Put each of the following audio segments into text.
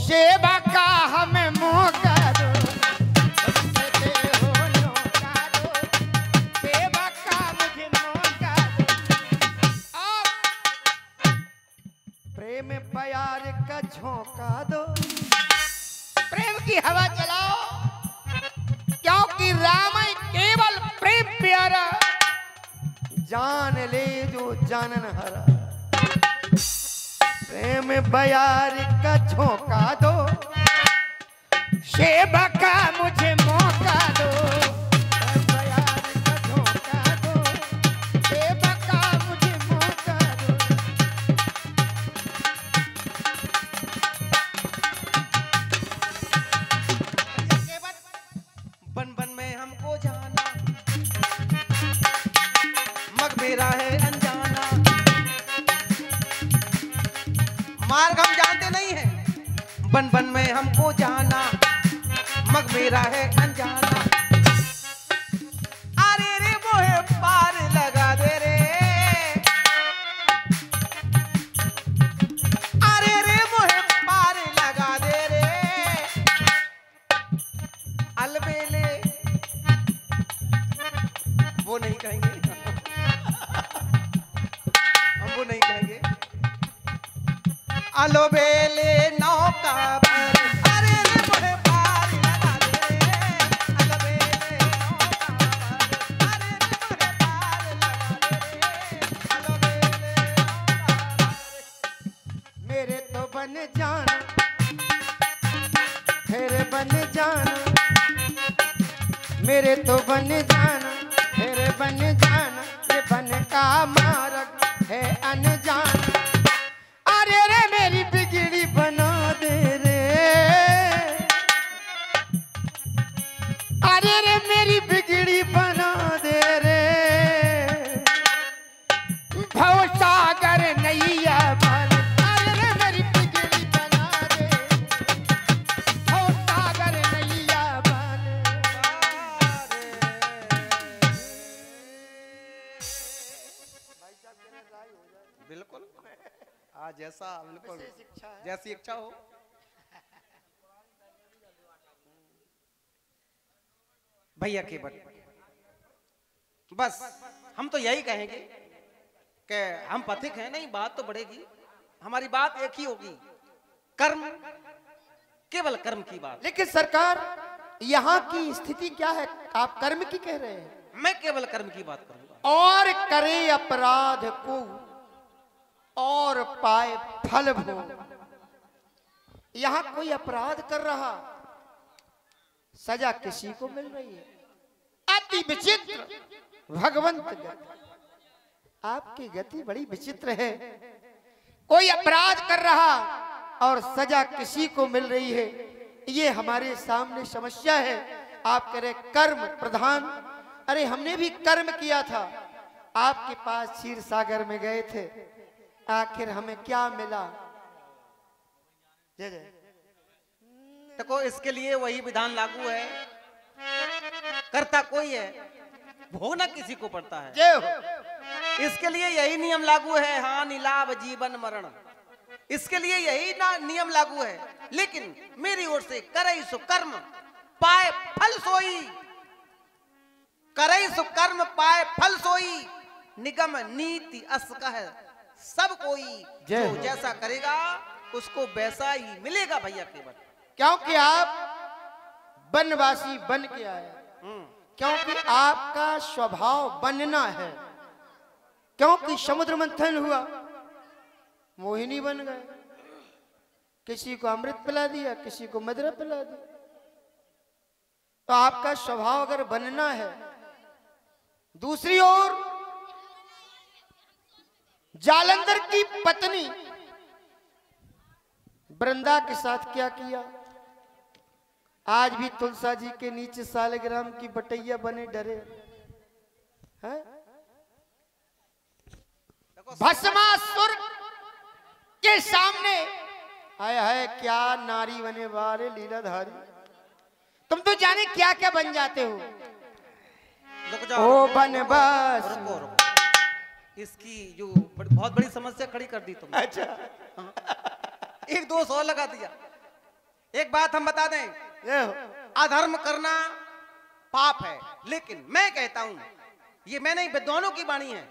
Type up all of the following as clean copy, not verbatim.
सेवा का हमें मौका दो, कहते हो मौका दो, सेवा का मुझे मौका दो। अब प्रेम प्यार का झोंका दो, प्रेम की हवा चलाओ, क्योंकि राम केवल प्रेम प्यारा, जान ले जो जानन हरा। प्रेम प्यार का झोंका दो, सेवा का मुझे मौका दो, प्यार का झोंका दो, सेवा का मुझे मौका दो। बन बन में हमको जाना, मग मेरा है अनजाना। मार्ग हम जानते नहीं है, बन बन में हमको जाना, मग मेरा है अनजाना। अरे रे मोहे पार लगा दे रे, अरे रे मोहे पार लगा दे रे। अलबेले वो नहीं कहेंगे, हम वो नहीं कहेंगे। अलबेले नौका पर, अरे रे मोहे पार लगा दे रे। अलबेले नौका पर, अरे रे मोहे पार लगा दे रे। अलबेले नौका पर। मेरे तो बन जाना, फिर बन जाना, मेरे तो बन जाना, फिर बन जाना, ये बन का मार्ग है अनजाना। अरे रे मेरी बिगड़ी बना दे रे, अरे रे मेरी बिगड़ी बना दे रे। भवसागर नैया बन, अरे रे मेरी बिगड़ी बना दे, भवसागर नैया बन। बिल्कुल, हाँ जैसा बिल्कुल शिक्षा है। जैसी इच्छा हो। भैया के बस हम तो यही कहेंगे कि हम पथिक हैं, नहीं बात तो बढ़ेगी, हमारी बात एक ही होगी, कर्म, केवल कर्म की बात। लेकिन सरकार यहाँ की स्थिति क्या है, आप कर्म की कह रहे हैं? मैं केवल कर्म की बात करूंगा। और करे अपराध को और पाए फल भोग। यहाँ कोई अपराध कर रहा, सजा किसी को मिल रही है। अति विचित्र भगवंत गति, आपकी गति बड़ी विचित्र है। कोई अपराध कर रहा और सजा किसी को मिल रही है, ये हमारे सामने समस्या है। आप कह रहे कर्म प्रधान, अरे हमने भी कर्म किया था, आपके पास क्षीर सागर में गए थे, आखिर हमें क्या मिला? जय जय। देखो इसके लिए वही विधान लागू है, करता कोई है, भोगना किसी को पड़ता है। जय हो। इसके लिए यही नियम लागू है, हानि लाभ जीवन मरण, इसके लिए यही नियम लागू है। लेकिन मेरी ओर से करई सो कर्म पाए फल सोई, करई सो कर्म पाए फल सोई, निगम नीति अस कह सब कोई, जो जैसा करेगा उसको वैसा ही मिलेगा भैया केवल। क्योंकि आप वनवासी बन के आए, क्योंकि आपका स्वभाव बनना है, क्योंकि समुद्र मंथन हुआ, मोहिनी बन गए, किसी को अमृत पिला दिया, किसी को मदिरा पिला दी। तो आपका स्वभाव अगर बनना है। दूसरी ओर जालंधर की पत्नी वृंदा के साथ क्या किया? आज भी तुलसा जी के नीचे सालग्राम की बटैया बने डरे हैं। भस्मासुर के सामने आया है, क्या नारी बने वारे लीलाधारी। तुम तो जाने क्या क्या बन जाते हो। ओ बनवास, रुको रुको, इसकी जो बहुत बड़ी समस्या खड़ी कर दी तुमने। अच्छा एक दोष और लगा दिया। एक बात हम बता दें, ये हो। अधर्म करना पाप है, लेकिन मैं कहता हूं, ये मैं नहीं, विद्वानों की वाणी है,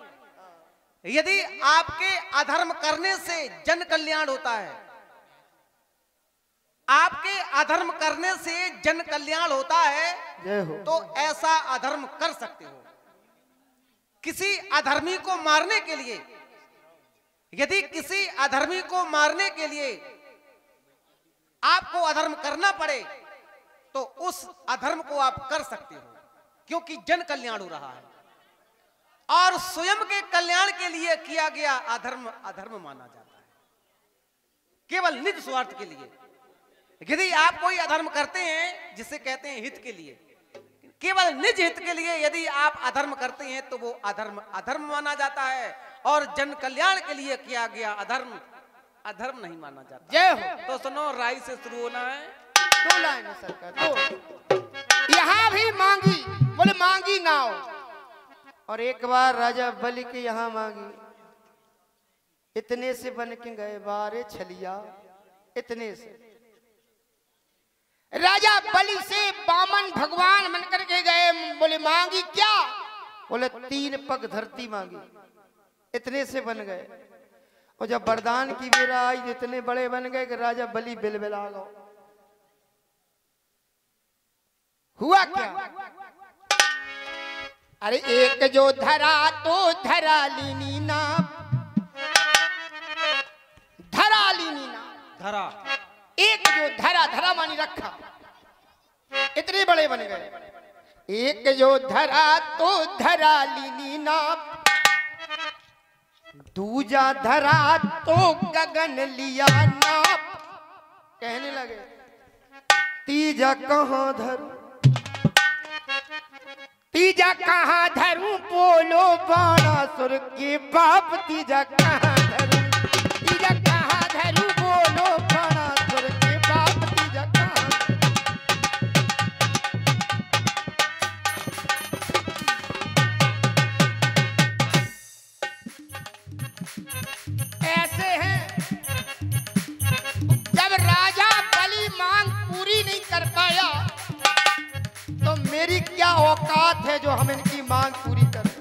यदि आपके अधर्म करने से जन कल्याण होता है, आपके अधर्म करने से जन कल्याण होता है, ये हो। तो ऐसा अधर्म कर सकते हो। किसी अधर्मी को मारने के लिए, यदि किसी अधर्मी को मारने के लिए आपको अधर्म करना पड़े, तो उस अधर्म को आप कर सकते हो, क्योंकि जन कल्याण हो रहा है और स्वयं के कल्याण के लिए किया गया अधर्म अधर्म माना जाता है, केवल निज स्वार्थ के लिए। यदि आप कोई अधर्म करते हैं, जिसे कहते हैं हित के लिए, केवल निज हित के लिए यदि आप अधर्म करते हैं, तो वो अधर्म अधर्म माना जाता है, और जन कल्याण के लिए किया गया अधर्म अधर्म नहीं माना जाता। जय हो। तो सुनो, राई से शुरू होना है। 2 लाइन है सरकार, 2। यहाँ भी मांगी, बोले मांगी नाव, और एक बार राजा बलि के यहाँ मांगी, इतने से बन के गए बारे छलिया, इतने से। राजा बलि से बामन भगवान बन करके गए, बोले मांगी क्या? बोले 3 पग धरती मांगी, इतने से बन गए। और जब वरदान की बेरा आई, इतने बड़े बन गए कि राजा बलि बिलबिला गए। हुआ क्या? अरे एक जो धरा तो धरा लीनी ना, धरा लीनी ना, धरा, एक जो धरा, धरा मानी रखा, इतने बड़े बन गए। एक जो धरा तो धरा लीनी ना, दूजा धरा तो गगन लिया नाप। कहने लगे तीजा कहां धरूं, तीजा कहां धरूं, बोलो बाणासुर के बाप, तीजा कहां धरूं, तीजा कहां धरूं, बोलो बाणासुर के बाप, तीजा कहां। ऐसे हैं, जब राजा बलि मांग पूरी नहीं कर पाया, तो मेरी क्या औकात है जो हम इनकी मांग पूरी करें।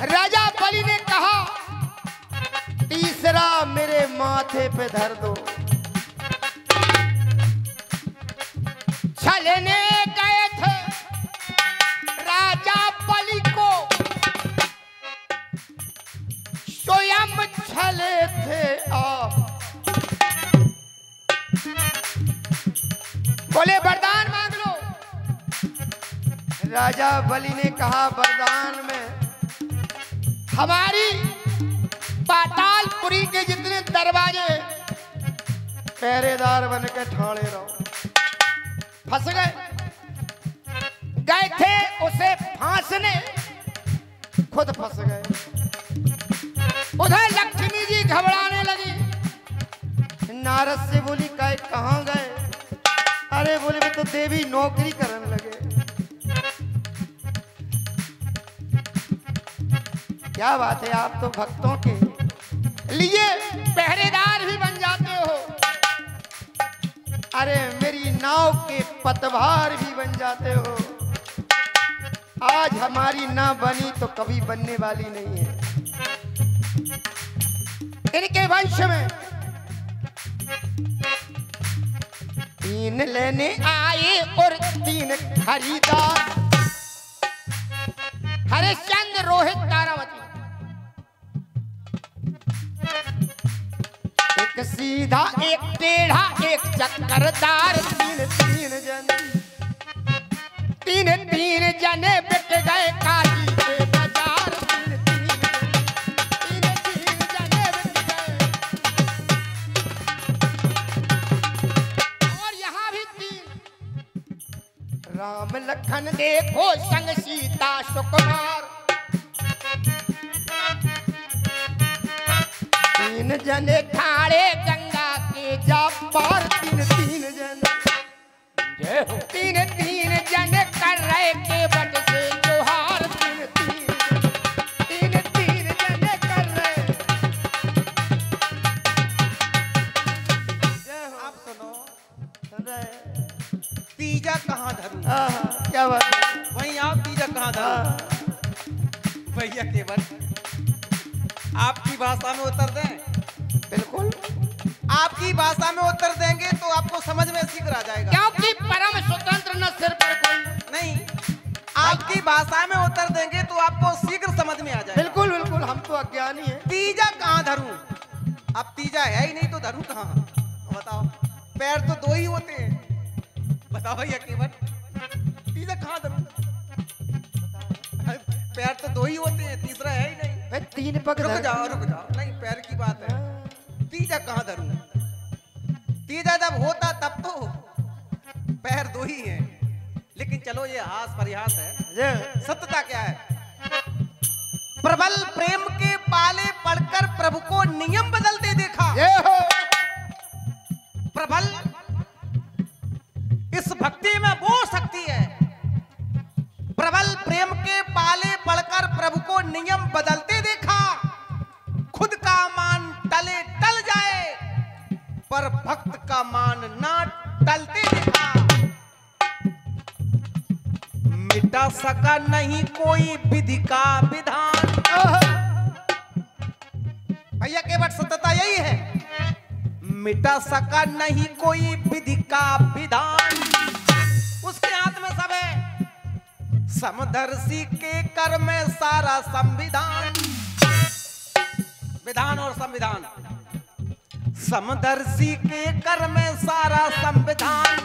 राजा बलि ने कहा, तीसरा मेरे माथे पे धर दो। छलने गए थे राजा बलि को, स्वयं छले थे आप। बोले वरदान मांग लो। राजा बलि ने कहा, वरदान में हमारी पातालपुरी के जितने दरवाजे पहरेदार बन के ठाणे रहो। फंस गए थे उसे फांसने, खुद फंस गए। उधर लक्ष्मी जी घबराने लगी। नारद से बोली, कहाँ गए? अरे बोले वो तो देवी नौकरी करने लगे। क्या बात है, आप तो भक्तों के लिए पहरेदार भी बन जाते हो। अरे मेरी नाव के पतवार भी बन जाते हो। आज हमारी ना बनी तो कभी बनने वाली नहीं है। इनके वंश में 3 लेने आए और 3 खरीदार, हरिश्चंद्र, रोहित, तारावती। एक सीधा, एक टेढ़ा, एक चक्करदार, 3 जने, 3 जने बिक गए काली के बाजार। 3 जने बिक गए। और यहाँ भी 3, राम लखन देखो संग सीता सुकुमार। 3 जने ठाड़े गंगा के जा पार। 3 जने, 3 जने कर रहे केवट से जोहार। 3 जने कर रहे। भैया केवल आपकी भाषा में उत्तर दें? बिल्कुल, आपकी भाषा में उत्तर देंगे तो आपको समझ में शीघ्र आ जाएगा। क्योंकि परम स्वतंत्र न सिर पर कोई। नहीं, आपकी भाषा में उत्तर देंगे तो आपको शीघ्र समझ में आ जाएगा। बिल्कुल बिल्कुल, हम तो अज्ञानी हैं। तीजा कहाँ धरूं? अब तीजा है ही नहीं तो धरूं कहाँ? बताओ, पैर तो दो ही होते हैं। बताओ भैया केवल, तीजा कहाँ धरूं? पैर तो दो ही होते हैं, तीसरा है ही नहीं। भाई तीन पग रुक धर- जाओ रुक जाओ, नहीं पैर की बात है। तीजा कहाँ धरूं? तीजा जब होता तब तो पैर दो ही हैं। लेकिन चलो ये हास परिहास है, ये सत्यता क्या है? प्रबल प्रेम के पाले पड़कर प्रभु को नियम बदलते देखा। हो। प्रबल इस भक्ति में वो शक्ति है। प्रबल प्रेम के पाले पड़कर प्रभु को नियम बदलते देखा। खुद का मान टले टल जाए पर भक्त का मान ना टलते देखा। मिटा सका नहीं कोई विधि का विधान। भैया केवल सत्यता यही है, मिटा सका नहीं कोई विधि का विधान। उसके हाथ में सब है, समदर्शी के कर में सारा संविधान। विधान और संविधान, समदर्शी के कर में सारा संविधान।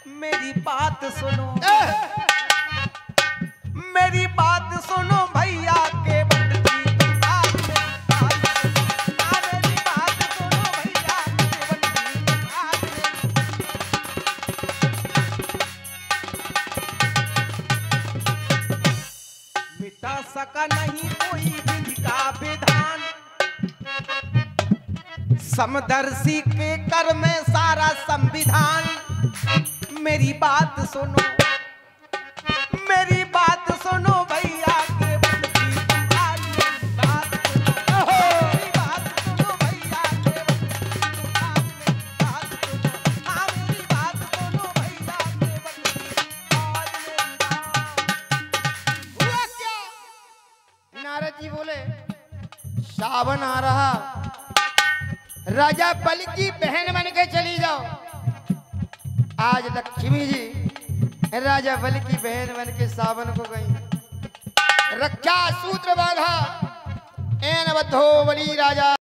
मेरी बात सुनो, मेरी बात सुनो भैया के बंद की बात मेरी बात सुनो भैया के बंद की बात। मिटा सका नहीं कोई विधि का विधान। समदर्शी के कर में सारा संविधान। मेरी बात सुनो, मेरी बात सुनो भैया के बंद की बात। बात सुनो, मेरी बात सुनो भैया के बंद की बात। हाँ मेरी बात सुनो भैया के बंद की बात। हुआ क्या? नारद जी बोले, सावन आ रहा, राजा बलि की बहन बन के चली जाओ। आज लक्ष्मी जी राजा बलि की बहन बन के सावन को गई। रक्षा सूत्र बांधा, एन बद्धो बलि राजा।